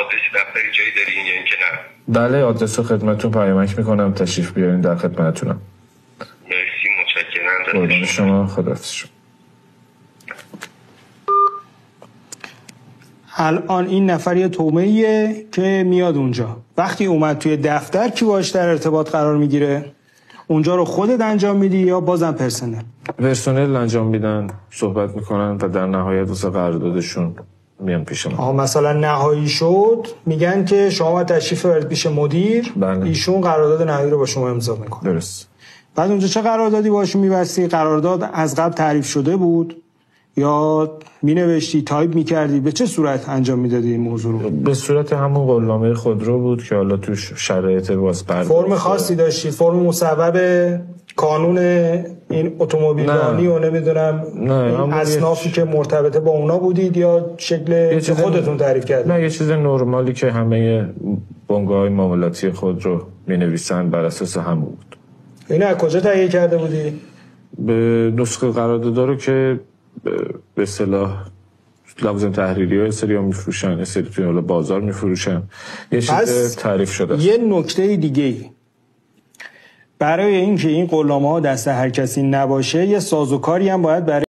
آدرس دفتری جایی دارین یا اینکه نه؟ بله آدرس رو خدمتتون پیامک میکنم، تشریف بیارین، در خدمتتونم. مرسی، متشکرم. قربان شما، خداحافظ شما. الان این نفر یه تومه‌ایه که میاد اونجا. وقتی اومد توی دفتر کی باهاش در ارتباط قرار میگیره؟ اونجا رو خودت انجام میدی یا بازم پرسنل انجام میدن، صحبت میکنن و در نهایت واسه قراردادشون میان پیش ما. مثلا نهایی شد میگن که شما باید تشریف ببرید پیش مدیر. بله. ایشون قرارداد نهایی رو با شما امضا میکنه. درست. بعد اونجا چه قراردادی باشون میبستی؟ قرارداد از قبل تعریف شده بود یا مینوشتی تایپ میکردی؟ به چه صورت انجام میدادی این موضوع رو؟ به صورت همون قولنامه خودرو بود که حالا توش شرایط بازپرداخت. فرم خاصی داشتی؟ فرم مصوب قانون این اتومبیلرانی و نمیدونم این اصنافی که مرتبطه با اونا بودید یا شکل خودتون تعریف کردید؟ نه، یه چیز نرمالی که همه بنگاه‌های معاملاتی خودرو می‌نویسن بر اساس همون بود. اینو از کجا تهیه کرده بودی؟ به نسخه قرارداد رو که به اصطلاح لوازم تحریری ها سری ها میفروشن، سری توی بازار میفروشن، یه چیز تعریف شده است. یه نکته دیگه برای اینکه این قولنامه ها دست هر کسی نباشه، یه سازوکاری هم باید برای